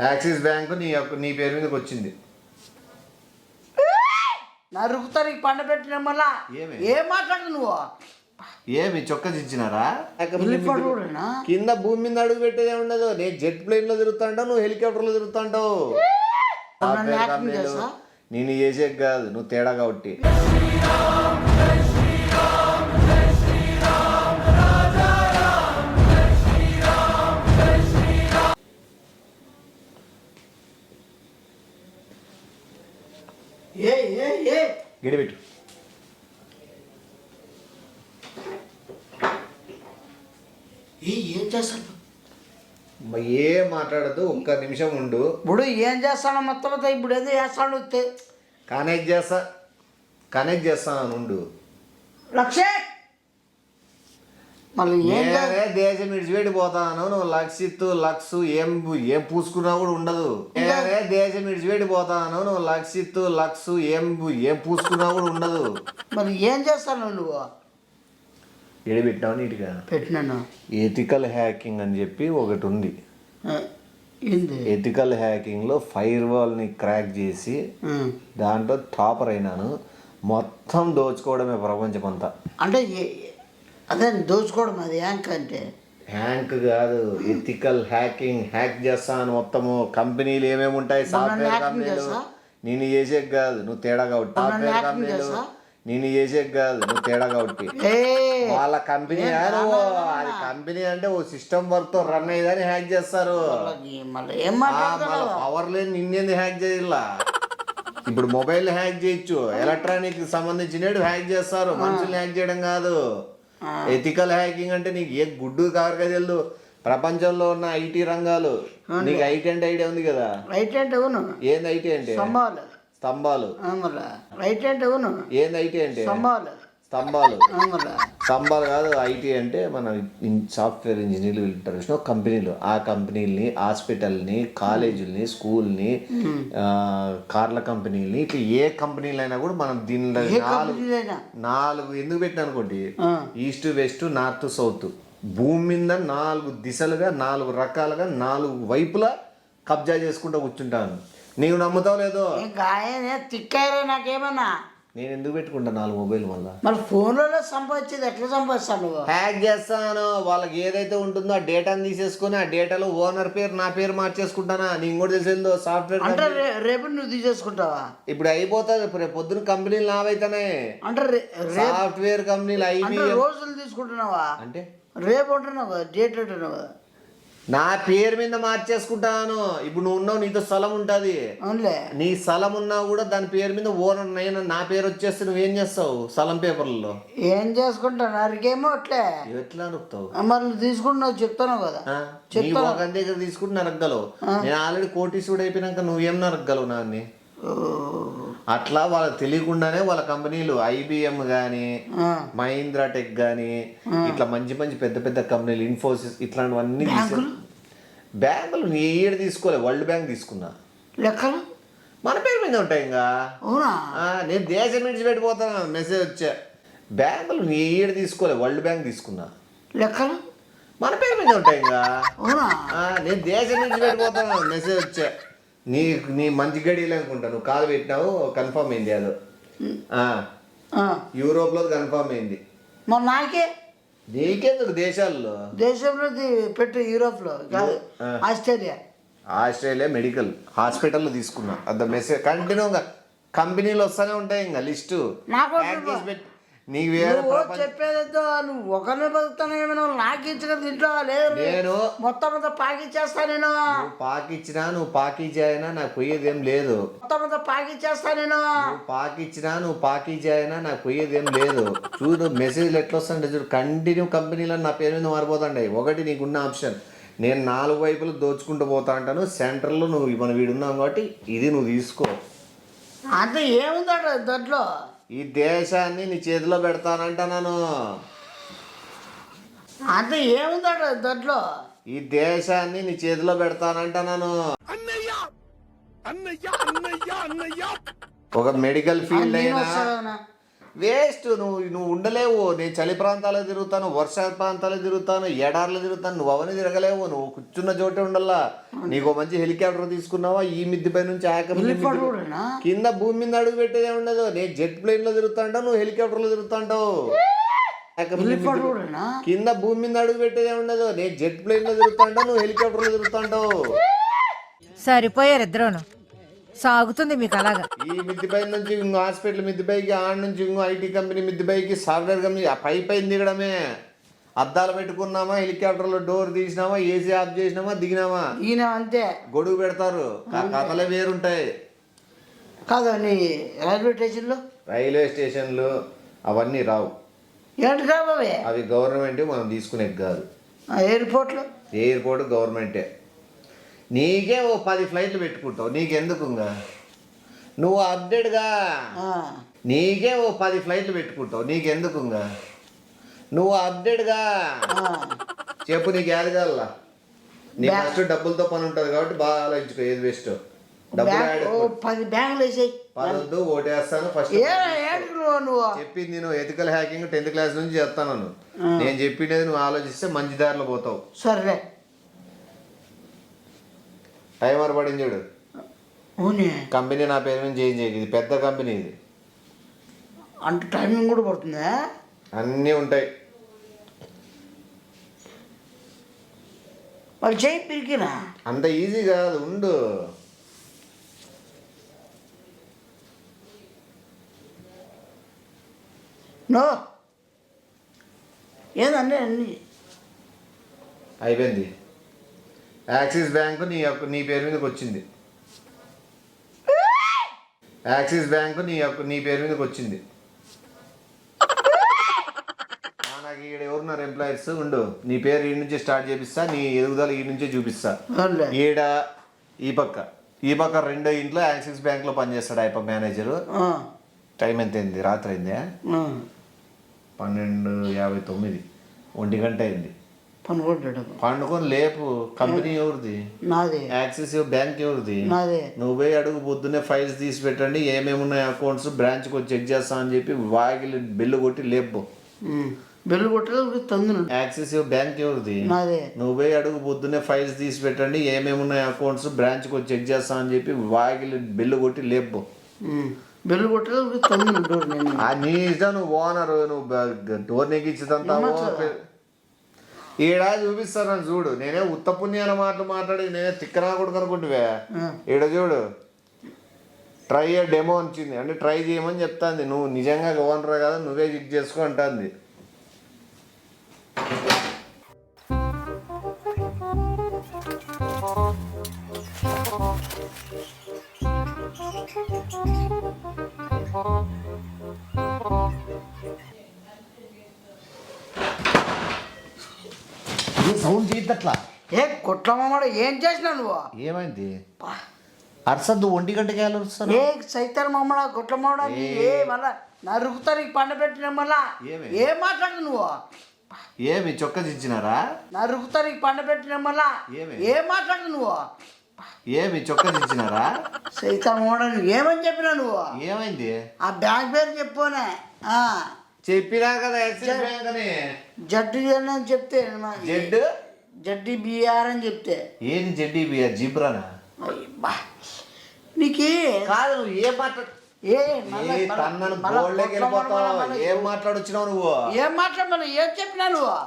Axis bank నీ పేరు మీదకి వచ్చింది. నరుకుతా నీకు పండ పెట్టిన మళ్ళా ఏం మాట్లాడు నువ్వు? ఏమి చొక్క ఇచ్చినారా? వెళ్ళిపోడునా కింద భూమి మీద అడుగు పెట్టేదే ఉండదు. నేను జెట్ ప్లేన్ లో తిరుగుతాంటావు, నువ్వు హెలికాప్టర్ లో తిరుగుతాంటావు. నేను చేసే కాదు, నువ్వు తేడా కాబట్టి. గిడిపెట్టు. ఏం చేస్తాను? ఏం మాట్లాడదు, ఒక్క నిమిషం ఉండు. ఇప్పుడు ఏం చేస్తాను మొత్తం ఇప్పుడు ఏదో చేస్తాను. కనెక్ట్ చేస్తాను ఉండు. లక్షే మళ్ళీ దేశం విడిచిపెట్టి పోతాను. నువ్వు లక్స్ ఏం పూసుకున్నా కూడా ఉండదు. దేశం విడిచిపెట్టి పోతాను. నువ్వు లక్స్ ఏం పూసుకున్నా కూడా ఉండదు. మరి ఏం చేస్తాను నువ్వు? ఎడిపెట్టావు నీట్గా పెట్టినాను. ఎథికల్ హ్యాకింగ్ అని చెప్పి ఒకటి ఉంది. ఎథికల్ హ్యాకింగ్ లో ఫైర్ వాల్ ని క్రాక్ చేసి దాంట్లో టాపర్ అయినాను. మొత్తం దోచుకోవడమే ప్రపంచం అంతా. అంటే అదే దోచుకోవడం. అది హ్యాంక్ అంటే హ్యాంక్ కాదు, ఎథికల్ హ్యాకింగ్. హ్యాక్ చేస్తాను మొత్తము. కంపెనీలు ఏమేమి ఉంటాయి, సాఫ్ట్వేర్ కంపెనీలు. నేను చేసే కాదు, నువ్వు తేడా కాబట్టి. సాఫ్ట్వేర్ కంపెనీలు నేను చేసే కాదు, నువ్వు తేడా కాబట్టి. వాళ్ళ కంపెనీ అది కంపెనీ అంటే ఓ సిస్టమ్ వర్క్ తో రన్ అయ్యేదని హ్యాక్ చేస్తారు. పవర్ లేని నిన్నేది హ్యాక్ చేయాల. ఇప్పుడు మొబైల్ హ్యాక్ చేయొచ్చు, ఎలక్ట్రానిక్ సంబంధించినవి హ్యాక్ చేస్తారు, మనుషుల్ని హ్యాక్ చేయడం కాదు. ఎథికల్ హ్యాకింగ్ అంటే నీకు ఏ గుడ్డు కావరగా తెలియదు. ప్రపంచంలో ఉన్న ఐటీ రంగాలు, నీకు ఐటీ అంటే ఐడియా ఉంది కదా? ఐటీ అంటే ఏంది ఐటీ అంటే? స్తంభాలు. ఏంది ఐటీ అంటే? స్తంభాలు కాదు. ఐటీ అంటే మన సాఫ్ట్వేర్ ఇంజనీర్లు వెళ్తారు కంపెనీలు. ఆ కంపెనీలని, హాస్పిటల్ని, కాలేజీలని, స్కూల్ని, కార్ల కంపెనీలని, ఇట్లా ఏ కంపెనీలు అయినా కూడా మనం దీనిలో నాలుగు ఎందుకు పెట్టినా అనుకోండి, ఈస్ట్ వెస్ట్ నార్త్ సౌత్, భూమి మీద 4 దిశలుగా 4 రకాలుగా 4 వైపులా కబ్జా చేసుకుంటూ కూర్చుంటాను. నీవు నమ్ముతావు లేదో? తిక్కారే నాకేమన్నా. నేను ఎందుకు పెట్టుకుంటా 4 మొబైల్? మళ్ళీ ఫోన్లలో సంపాదించేది ఎట్లా సంపాదిస్తాను? హ్యాక్ చేస్తాను. వాళ్ళకి ఏదైతే ఉంటుందో ఆ డేటాను తీసేసుకుని ఆ డేటాలో ఓనర్ పేరు నా పేరు మార్చేసుకుంటానా? నీకు కూడా తెలిసిందో సాఫ్ట్వేర్ అంటే రేపు నువ్వు తీసేసుకుంటావా? ఇప్పుడు అయిపోతుంది. రేపు పొద్దున కంపెనీలు నావైతేనే. అంటే సాఫ్ట్వేర్ కంపెనీలు రోజులు తీసుకుంటున్నావా? అంటే రేపు ఉంటున్నావు కదా, డేట్ ఉంటున్నావు కదా. నా పేరు మీద మార్చేసుకుంటాను. ఇప్పుడు నువ్వు ఉన్నావు, నీతో స్థలం ఉంటుంది. నీ స్థలం ఉన్నా కూడా దాని పేరు మీద ఓనర్ నేను నా పేరు వచ్చేస్తే నువ్వేం చేస్తావు? స్థలం పేపర్లలో ఏం చేసుకుంటాను? అరికేమో అట్లే ఎట్లా నొక్కుతావు? మరి తీసుకుంటున్నావు చెప్తాను కదా. ఒక దగ్గర తీసుకుంటే నరగలవు. నేను ఆల్రెడీ కోటీసుడు అయిపోయినాక నువ్వేం నరగలవు నాన్ని? అట్లా వాళ్ళకి తెలియకుండానే వాళ్ళ కంపెనీలు ఐబిఎం కానీ, మహీంద్రా టెక్ కానీ, ఇట్లా మంచి మంచి పెద్ద పెద్ద కంపెనీలు, ఇన్ఫోసిస్, ఇట్లాంటివన్నీ బ్యాంకులు ఏడు తీసుకోలే. వరల్డ్ బ్యాంక్ తీసుకున్నా. లెక్కలు మన పేరు మీద ఉంటాయి. ఇంకా నేను దేశం విడిచిపెట్టిపోతాను మెసేజ్ వచ్చా. బ్యాంకులు ఏడు తీసుకోలే. వరల్డ్ బ్యాంక్ తీసుకున్నా. లెక్కలు మన పేరు మీద ఉంటాయి. ఇంకా నేను దేశం విడిచిపెట్టిపోతాను మెసేజ్ వచ్చా. నీ మంచి గడియలు అనుకుంటా. నువ్వు కాలు పెట్టినావు, కన్ఫర్మ్ అయింది. అదో యూరోప్ లో కన్ఫర్మ్ అయింది. మరి నీకెందుకు దేశంలో పెట్టు. యూరోప్ లో కాదు, ఆస్ట్రేలియా మెడికల్ హాస్పిటల్లో తీసుకున్నా. అది మెసేజ్ కంటిన్యూగా కంపెనీలు వస్తూనే ఉంటాయి. ఇంకా లిస్టు నీకు చెప్పేదో నువ్వు ఒకరిని బతుకుతాను. ఏమైనా నాకు ఇచ్చిన దీంట్లో లేదు. నేను మొత్తం అంతా పాకిచ్చేస్తా. నేను పాకిచ్చినా నువ్వు పాకిచ్చాయినా నాకు పోయేదేం లేదు. మొత్తం అంతా పాకిచ్చేస్తా. నేను పాకిచ్చినా నువ్వు పాకిచ్చాయినా నాకు పోయేదేం లేదు. చూడు మెసేజ్లు ఎట్లా వస్తుంటే చూడు. కంటిన్యూ కంపెనీలో నా పేరు మీద మారిపోతాండే. ఒకటి నీకున్న ఆప్షన్, నేను 4 వైపులు దోచుకుంటూ పోతా అంటాను. సెంటర్లో నువ్వు మనం వీడున్నావు కాబట్టి ఇది నువ్వు తీసుకో. అంతే ఏముందట దాంట్లో? ఈ దేశాన్ని నీ చేతిలో పెడతానంటున్నాను. అంతే ఏముందట దాంట్లో? ఈ దేశాన్ని నీ చేతిలో పెడతానంటున్నాను. ఒక మెడికల్ ఫీల్డ్ అయినా, వేస్ట్. నువ్వు ఉండలేవు. నేను చలి ప్రాంతాల్లో తిరుగుతాను, వర్ష ప్రాంతాల్లో తిరుగుతాను, ఎడార్లో తిరుగుతాను. నువ్వు అవన్నీ తిరగలేవు. నువ్వు కూర్చున్న చోటే ఉండల్లా. నీకు మంచి హెలికాప్టర్ తీసుకున్నావా, ఈ మిద్దిపై నుంచి కింద భూమి మీద అడుగు పెట్టేదే ఉండదు. నేను జెట్ ప్లేన్ లో తిరుగుతాంటావు, నువ్వు హెలికాప్టర్ లో తిరుగుతాంటావు. కింద భూమి మీద అడుగు పెట్టేదే ఉండదు. నేను జెట్ ప్లేన్ లో తిరుగుతాంటావు, నువ్వు హెలికాప్టర్ లో తిరుగుతాంటావు. సరిపోయారు ఇద్దరును. సాగుతుంది మీకు అలాగా. ఈ మిద్దిపై నుంచి ఇంకో హాస్పిటల్ మిద్దిపైకి, ఆడ నుంచి ఇంకో ఐటీ కంపెనీ మిద్దిపైకి, సాఫ్ట్వేర్ కంపెనీ పై దిగడమే. అద్దాలు పెట్టుకున్నామా, హెలికాప్టర్లో డోర్ తీసినామా, ఏసీ ఆఫ్ చేసినామా, దిగినామా, అంతే. గొడుగు పెడతారు. కథలే వేరుంటాయి కాదు. రైల్వే స్టేషన్లు అవన్నీ రావు. ఏంటి కాబోయే? అవి గవర్నమెంట్, మనం తీసుకునేది కాదు. ఎయిర్పోర్ట్ గవర్నమెంటే. నీకే ఓ 10 ఫ్లైట్లు పెట్టుకుంటావు, నీకెందుకు? నువ్వు అప్డేట్గా నీకే ఓ 10 ఫ్లైట్లు పెట్టుకుంటావు, నీకెందుకు? నువ్వు అప్డేట్గా చెప్పు, నీకు ఏది కావాలా? నీ ఫస్ట్ డబ్బులతో పని ఉంటుంది కాబట్టి బాగా ఆలోచించుకో ఏది బెస్ట్. డబ్బులు 10 బ్యాంకులు వేసాయి. పదొద్దు, ఓటేస్తాను. ఫస్ట్ చెప్పింది నువ్వు ఎథికల్ హ్యాకింగ్ 10th క్లాస్ నుంచి చేస్తాను. నేను చెప్పిండేది నువ్వు ఆలోచిస్తే మంచి దారిలో పోతావు. సరే, టైమర్ పడింది చూడు. కంపెనీ నా పేరు మీద చేంజ్ అయ్యింది. ఇది పెద్ద కంపెనీ. ఇది అంటే టైమింగ్ కూడా పడుతుందా? అన్నీ ఉంటాయి. వాళ్ళు చేయి పిరికినా అంత ఈజీ కాదు, ఉండు. నో ఏదండి అన్ని అయిపోయింది. యాక్సిస్ బ్యాంక్ నీ పేరు మీదకి వచ్చింది. యాక్సిస్ బ్యాంక్ నీ పేరు మీదకి వచ్చింది. నాకు ఈడ ఎవరున్నారు ఎంప్లాయీస్? ఉండు, నీ పేరు ఈ నుంచి స్టార్ట్ చేపిస్తా, నీ ఎదుగుదల ఈ నుంచే చూపిస్తా. ఈడ ఈ పక్క 2 ఇంట్లో యాక్సిస్ బ్యాంక్లో పనిచేస్తాడు అయిపో మేనేజరు. టైం ఎంత అయింది? రాత్రి అయిందా? 12:59, 1 గంట అయింది. పండుకొని లేపు. కంపెనీ ఎవరిది? నాది. యాక్సిస్ బ్యాంక్ ఎవరిది? నాది. నువ్వు పోయి అడుగు, పొద్దున్నే ఫైల్స్ తీసి పెట్టండి, ఏమేమి ఉన్నాయి అకౌంట్స్, బ్రాంచ్కి వచ్చి చెక్ చేస్తా అని చెప్పి వాకిలి బెల్లు కొట్టి లేపు. బెల్లు కొట్టలేదు తందును. యాక్సిస్ బ్యాంక్ ఎవరిది? నాదే. నువ్వు పోయి అడుగు, పొద్దున్నే ఫైల్స్ తీసి పెట్టండి, ఏమేమి ఉన్నాయి అకౌంట్స్, బ్రాంచ్కి వచ్చి చెక్ చేస్తా అని చెప్పి వాకిలి బెల్లు కొట్టి లేపు. బెల్లు కొట్టలేదు తందును. డోర్ నీ ఇష్టం, నువ్వు ఓనరు, నువ్వు డోర్ నెగ్గించదంతా. ఈడ చూపిస్తాను నన్ను చూడు. నేనే ఉత్త పుణ్యాల మాట్లాడి నేనే తిక్కనా కొడుకు అనుకుంటువే. ఈడ చూడు, ట్రై డెమో వచ్చింది అంటే ట్రై చేయమని చెప్తాంది. నువ్వు నిజంగా ఓనర్ కదా, నువ్వే చెక్ చేసుకో అంటుంది. సౌండ్ చేయట్లా. కొట్లమ్మాడు ఏం చేసినా నువ్వు? ఏమైంది? అరసద్దు, 1 గంటకి వెళ్ళొస్తాను. సైతాన్ మమ్మడ కొట్లమ్మాడ మళ్ళా నరుకుతా నీకు పండ పెట్టిన మళ్ళా ఏం మాట్లాడు నువ్వు? ఏమి చొక్క దించినారా? నరుకుతా నీకు పండ పెట్టిన మళ్ళా ఏం మాట్లాడు నువ్వు? ఏమి చొక్క దించినారా? సైతాన్ మమ్మడ ఏమని చెప్పినా నువ్వు? ఏమైంది? ఆ బ్యాంక్ పేరు చెప్పునే. చెప్పినా కదా యాక్సిస్ బ్యాంక్ అని. జడ్డు అని చెప్తే జడ్డి బిఆర్ అని చెప్తే ఏం జడ్డి బిఆర్? జిబ్రానా? నీకు కాదు, ఏం మాట్లాడు? ఏం మాట్లాడొచ్చినావు నువ్వు? ఏం మాట్లాడమని ఏం చెప్పినా నువ్వు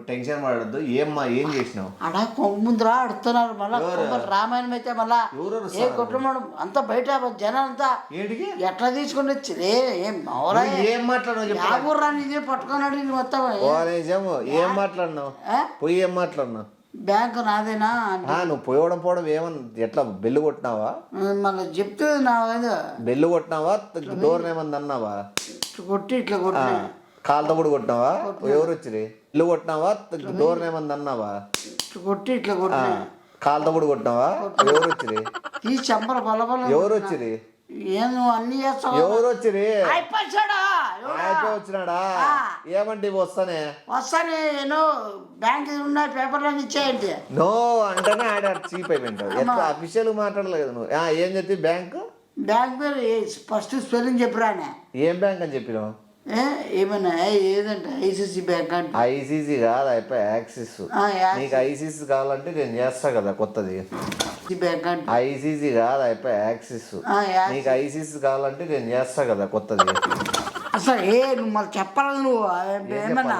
టెన్షన్ పడద్దు. ఏం చేసినావు? అడా ముందురా ఆడుతున్నారు మళ్ళా. రామాయణం అయితే మళ్ళా ఏ కొట్టడం అంతా బయట జనం అంతా ఎట్లా తీసుకుని వచ్చిరే? ఏం మాట్లాడు ఇదే పట్టుకున్నాడు మొత్తం. ఏం మాట్లాడినావు? పోయి ఏం మాట్లాడినావు? బ్యాంక్ నాదేనా? నువ్వు పోవడం ఏమన్నా ఎట్లా బెల్లు కొట్టినావా? మళ్ళీ చెప్తే నా బెల్లు కొట్టినావా? డోర్ ఏమన్నా అన్నావా? కొట్టి ఇట్లా కొట్టి కాళ్ళతో కూడా కొట్టినావా? ఎవరు వచ్చిరి? ఇల్లు కొట్టినావా? డోర్ ఏమన్నా అన్నావా? కొట్టి ఇట్లా కొట్టి కాళ్ళతో కూడా కొట్టినావా? ఎవరు వచ్చిరి? ఈ చెంపల బలబల ఎవరు వచ్చిరి? ఏం అన్ని చేస్తావు? ఎవరు వచ్చిరి? వచ్చినాడా? ఏమంటే వస్తానే ఏనో బ్యాంక్ ఉన్న పేపర్లో ఇచ్చాయండి. నో అంటేనే చీప్ అయిపోయింటావు. ఎట్లా అఫీషియల్ మాట్లాడలేదు నువ్వు. ఏం చెప్పి బ్యాంక్ పేరు ఫస్ట్ స్పెల్లింగ్ చెప్పిరానే. ఏం బ్యాంక్ అని చెప్పినావు? ఏమన్నా ఏదంటే ఐసిసి బ్యాంక్ అంటే ఐసీసీ కాదు అయిపోయి యాక్సిస్. నీకు ఐసీసీ కావాలంటే నేను చేస్తా కదా కొత్తది. బ్యాంక్ అంటే ఐసీసీ కాదు అయిపోయి యాక్సిస్. నీకు ఐసీసీ కావాలంటే నేను చేస్తా కదా కొత్తది. అసలు నువ్వు మళ్ళీ చెప్పాలి నువ్వు ఏమన్నా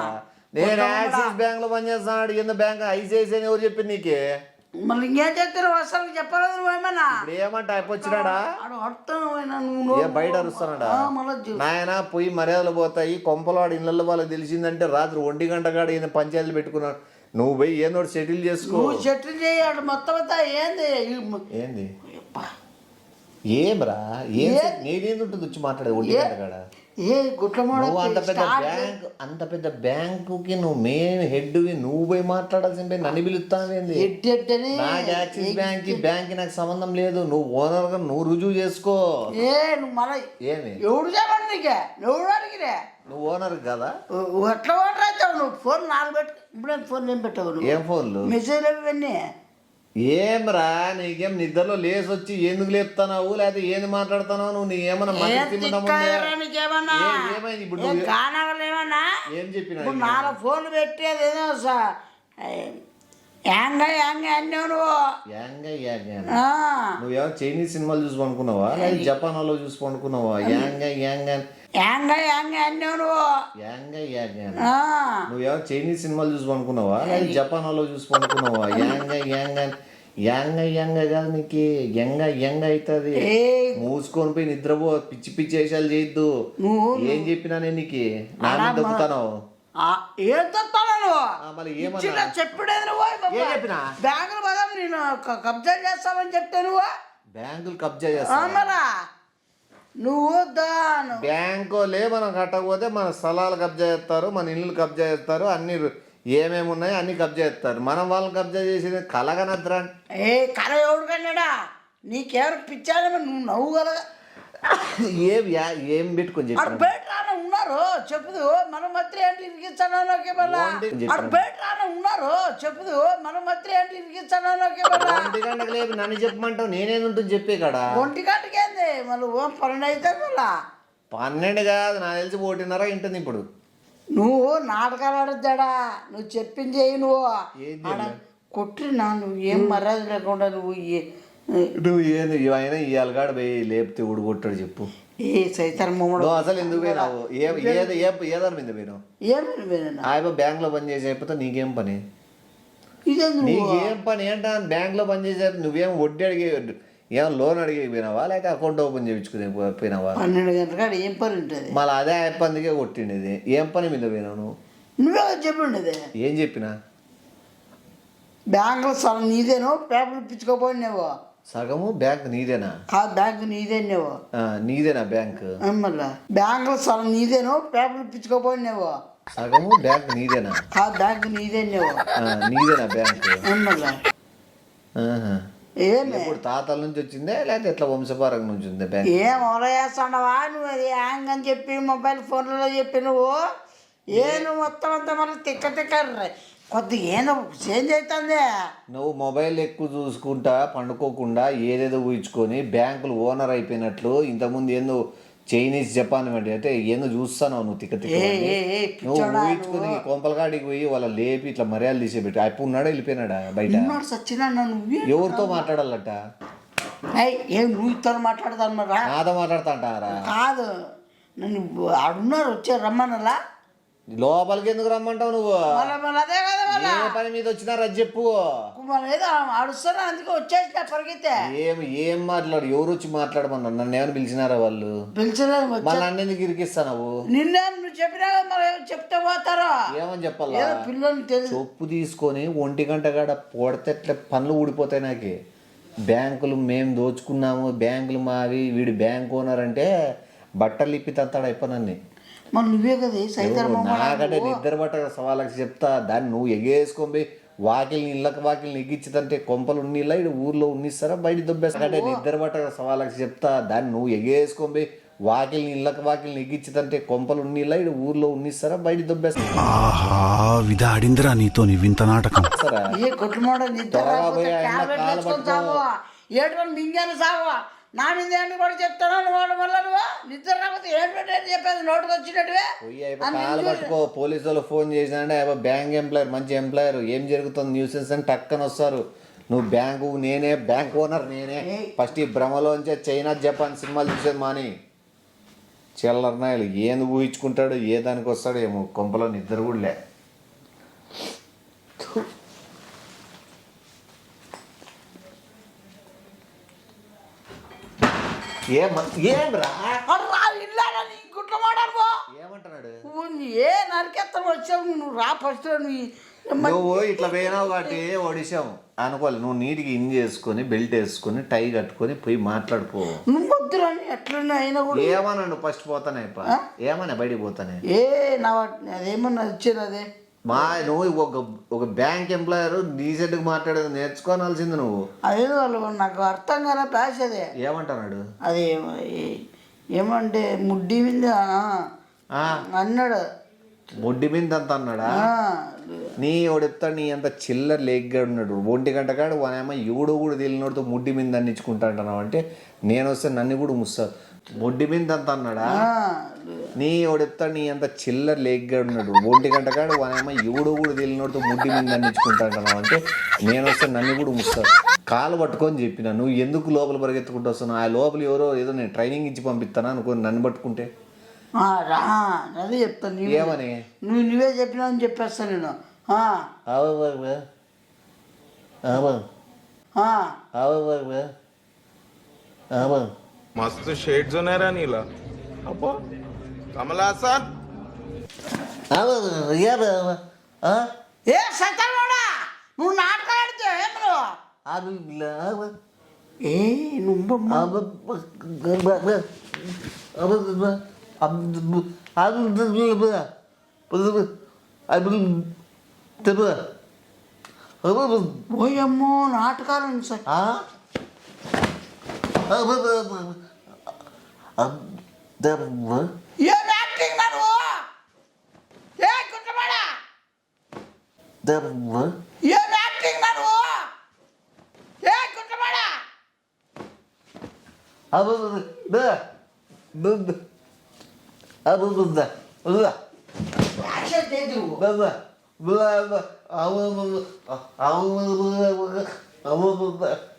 నేను యాక్సిస్ బ్యాంక్ లో పనిచేస్తాను. కింద బ్యాంక్ ఐసీఐసీ అని ఎవరు చెప్పింది నీకే? మళ్ళీ ఇంకేం చెప్తారు అసలు చెప్పలేదు నువ్వు ఏమన్నా ఏమంటే అయిపోచ్చినాడా నువ్వు బయట అరుస్తున్నాడా? నాయన పోయి మర్యాదలు పోతాయి. కొంపలవాడు ఇళ్ళల్లో వాళ్ళకి తెలిసిందంటే రాత్రి 1 గంట కాడ ఈయన పంచాయతీలు పెట్టుకున్నాడు. నువ్వు పోయి ఏదో సెటిల్ చేసుకో. సెటిల్ చేయాడు మొత్తం అంతా. ఏంది ఏంది ఏమ్రా నేనేంది ఉంటుంది వచ్చి మాట్లాడేది 1 గంట కాడ? నువ్వు అంత పెద్ద బ్యాంకుకి నువ్వు మెయిన్ హెడ్వి, నువ్వు పోయి మాట్లాడాల్సిందే. నన్ను పిలుస్తావేంది? నాకు యాక్సిస్ బ్యాంక్ నాకు సంబంధం లేదు. నువ్వు ఓనర్ గా నువ్వు రుజువు చేసుకో. ఏమి నువ్వు ఓనర్ కదా? ఎట్లా ఓనర్ అవుతావు నువ్వు? ఫోన్ నాకు పెట్టు. ఇప్పుడు ఫోన్ ఏం పెట్టావు? ఏం ఫోన్లు? మెసేజ్ ఇవన్నీ ఏమ్రా నీకేం నిద్రలో లేసి వచ్చి ఎందుకు లేపుతున్నావు? లేకపోతే ఏంది మాట్లాడుతున్నావు నువ్వు? నీ ఏమన్నా ఏమైంది ఇప్పుడు? ఏం చెప్పినా 4 ఫోన్లు పెట్టేది ఏదో నువ్వేమో చైనీస్ సినిమాలు చూసి పనుకున్నావా? లేదా జపాన్ వాళ్ళు చూసి పనుకున్నావా? నువ్వేమో చైనీస్ సినిమాలు చూసి పనుకున్నావా? లేదా జపాన్ వాళ్ళు చూసి పనుకున్నావా? యంగ కాదు నీకు యంగ అవుతుంది. మూసుకొని పోయి నిద్రపో. పిచ్చి పిచ్చి వేషాలు చేయొద్దు. ఏం చెప్పినా నేను నీకు నా దొక్కుతాను. ఏం చెప్తాను మళ్ళీ ఏమన్నా చెప్పేది నువ్వు? బ్యాంకులు పదా నేను కబ్జా చేస్తామని చెప్తే నువ్వు బ్యాంకులు కబ్జా చేస్తా? నువ్వు బ్యాంకులే మనం కట్టకపోతే మన స్థలాలు కబ్జా చేస్తారు, మన ఇల్లు కబ్జా చేస్తారు, అన్ని ఏమేమి ఉన్నాయో అన్ని కబ్జా చేస్తారు. మనం వాళ్ళని కబ్జా చేసేది కలగనద్రా. కళ ఎవడు కన్నాడా? నీకెవరు పిచ్చాడు? నువ్వు నవ్వుగలగా ఏం పెట్టుకొని చెప్పాను? ఉన్నారు చెప్పుదు మన మంత్రి అంటే ఇరికిస్తాను. ఉన్నారు చెప్పుదు మన మంత్రి అంటే ఇరికిస్తాను. 1 గంటకు లేపు నన్ను చెప్పమంటావు? నేనేది ఉంటుంది చెప్పే కాడా? 1 గంటకి ఏంది మళ్ళీ 12 అయితే మళ్ళా 12 కాదు నాకు తెలిసి 1:30 ఉంటుంది ఇప్పుడు. నువ్వు నాటకాలు ఆడద్దాడా? నువ్వు చెప్పింది చెయ్యి. నువ్వు కొట్టినా నువ్వు ఏం మర్యాద లేకుండా నువ్వు ఏంది అయినా ఇవాళ కాడ పోయి లేపితే ఊడు కొట్టాడు చెప్పు. అసలు ఎందుకు పోయినావు? ఏదారి మీద పోయినావు? బ్యాంక్ లో పని చేసి అయిపోతే నీకేం పని? నీకేం పని ఏంటా? బ్యాంక్ లో పని చేసే నువ్వేం వడ్డీ అడిగే ఏమో లోన్ అడిగి పోయినావా? లేక అకౌంట్ ఓపెన్ చేయించుకుని పోయినావా? 12 గంటల ఏం పని ఉంటుంది? మళ్ళీ అదే అయిపోయిందికే కొట్టిండేది. ఏం పని మీద పోయినావు నువ్వు? నువ్వే చెప్పిండేది. ఏం చెప్పినా? బ్యాంకులో సగం నీదేనో పేపర్లు పిచ్చుకోపోయినావు. సగము బ్యాంక్ నీదేనా? బ్యాంక్ నీదేనేవో. నీదేనా బ్యాంక్? మళ్ళా బ్యాంకులో సగం నీదేనో పేపర్లు పిచ్చుకోపోయినావు. సగము బ్యాంక్ నీదేనా? బ్యాంక్ నీదేనేవో. నీదేనా బ్యాంక్? మళ్ళా ఇప్పుడు తాతల నుంచి వచ్చిందే లేకపోతే ఎట్లా వంశపారం నుంచి ఉందా బ్యాంక్? ఏం ఓలా చేస్తాడవా నువ్వు? అది హ్యాంగ్ అని చెప్పి మొబైల్ ఫోన్లలో చెప్పి నువ్వు నువ్వు మొత్తం అంతా మళ్ళీ తిక్క కొద్దిగా ఏదో చేంజ్ అవుతుంది. నువ్వు మొబైల్ ఎక్కువ చూసుకుంటా పండుకోకుండా ఏదేదో ఊహించుకొని బ్యాంకులు ఓనర్ అయిపోయినట్లు ఇంతకుముందు ఏందో చైనీస్ జపాన్ అంటే ఏందో చూస్తాను నువ్వు తిక్క నువ్వు ఊహించుకుని కొంపలకాడికి పోయి వాళ్ళ లేపి ఇట్లా మర్యాద తీసేపెట్టి అయిపో ఉన్నాడా వెళ్ళిపోయినాడా బయట? ఎవరితో మాట్లాడాలట? నువ్వు ఇతర మాట్లాడతాను నాతో మాట్లాడతా అంటారా? కాదు నన్ను ఆడున్నారు వచ్చారు రమ్మనలా. లోపలికి ఎందుకు రమ్మంటావు నువ్వు? అదే కదా పని మీద వచ్చినారా చెప్పు. అడుస్తున్నా అందుకే వచ్చేసిన పరిగెత్తే. ఏం మాట్లాడు? ఎవరు వచ్చి మాట్లాడమన్నా? నన్ను ఏమైనా పిలిచినారా వాళ్ళు? పిలిచలేదు. మళ్ళీ నన్ను ఎందుకు ఇరికిస్తావు? నిన్నేం నువ్వు చెప్పినా మరి చెప్తే పోతారా? ఏమని చెప్పాలా? పిల్లలు చొప్పు తీసుకొని 1 గంట కాడ పోడితే ఎట్లా పనులు ఊడిపోతాయి నాకే. బ్యాంకులు మేము దోచుకున్నాము, బ్యాంకులు మావి, వీడు బ్యాంక్ ఓనర్ అంటే బట్టలు ఇప్పి తంతాడు అయిపోయినాన్ని. మరి నువ్వే కదా నాకంటే నిద్ర పట్ట సవాళ్ళకి చెప్తా. దాన్ని నువ్వు ఎగేసుకొని పోయి వాకిల్ని ఎగ్గించదంటే కొంపలు ఉన్నీళ్ళ ఇటు ఊర్లో ఉన్నిస్తారా బయట దొబ్బేస్తాంటే నిద్ర పట్ట సవాళ్ళకి చెప్తా. దాన్ని నువ్వు ఎగేసుకొని పోయి వాకిల్ని ఎగ్గించదంటే కొంపలు ఉన్నీళ్ళ ఇటు ఊర్లో ఉన్నిస్తారా బయట దొబ్బేస్తా. విధాడిందిరా నీతో వింత నాటకం. మింగాను సాగు నా మీద ఏంటి కూడా చెప్తాను వాడు మళ్ళీ నువ్వు నిద్ర రాకపోతే ఏంటంటే చెప్పేది నోటుకు వచ్చినట్టువే పోయి కాలు పట్టుకో, పోలీసు వాళ్ళు ఫోన్ చేసినంటే బ్యాంక్ ఎంప్లాయర్ మంచి ఎంప్లాయర్ ఏం జరుగుతుంది న్యూసెన్స్ అని టక్కన వస్తారు. నువ్వు బ్యాంకు నేనే, బ్యాంక్ ఓనర్ నేనే. ఫస్ట్ ఈ భ్రమలోంచే చైనా జపాన్ సినిమాలు చూసేది మాని. చిల్లరనాయలు ఏంది ఊహించుకుంటాడు, ఏ దానికి వస్తాడు ఏమో, కొంపలో నిద్ర కూడా లే. ఏమ్రా గుట్ల మాడారు ఏమంటున్నాడు? ఏ నరికెత్తం వచ్చావు నువ్వు రా ఫస్ట్ నువ్వు ఇట్లా పోయినావు కాబట్టి ఒడిశావు అనుకోవాలి. నువ్వు నీటికి ఇన్ చేసుకొని బెల్ట్ వేసుకొని టై కట్టుకొని పోయి మాట్లాడుకో. నువ్వు వద్దురని ఎట్లన్నా అయినా కూడా ఏమన్నాడు ఫస్ట్ పోతానే ఏమన్నా బయటికి పోతానే నా అదేమన్నా వచ్చేది అదే నువ్వు ఒక బ్యాంక్ ఎంప్లాయర్ డీసెంట్గా మాట్లాడేది నేర్చుకోవాల్సింది నువ్వు. అదే వాళ్ళు నాకు అర్థం కాలే ప్యాస్ అదే ఏమంటున్నాడు? అది ఏమంటే ముడ్డి మీద అన్నాడు. ముడ్డి మీద అంత అన్నాడా? నీ ఓడిస్తా నీ అంత చిల్లర లేగ్గా ఉన్నాడు. 1 గంట కాడు వానేమో ఎవడు కూడా తెలియనోడితో ముడ్డి మీద అందించుకుంటా అంటున్నావు అంటే నేను వస్తే నన్ను కూడా ముస్తారు. ముడ్డి మీద అంత అన్నాడా? నీ ఓడిస్తా నీ అంత చిల్లర లేగ్గా ఉన్నాడు. 1 గంట కాడు వానేమో ఎవడు కూడా తెలియనోడితో ముడ్డి మీద అందించుకుంటా అంటున్నావు అంటే నేను వస్తే నన్ను కూడా ముస్తారు. కాలు పట్టుకొని చెప్పిన నువ్వు ఎందుకు లోపల పరిగెత్తుకుంటూ వస్తున్నావు? ఆ లోపల ఎవరో ఏదో నేను ట్రైనింగ్ ఇచ్చి పంపిస్తాను అనుకోని నన్ను పట్టుకుంటే అదే చెప్తాను. ఏమని నువ్వే చెప్పినా అని చెప్పేస్తాను నేను. मस्त शेड जो नाही राणीला अप्पा कमला असा ఏ సత్తాడా నువ్వు నాటకాలు ఆడితే ఏ నువ్వు ఓయమ్మో నాటకాలు సార్ ఏం యాక్టింగ్ నువ్వు ఏ కుట్టమాడా ఏం యాక్టింగ్ నువ్వు ఏ కుట్టమాడా Baba,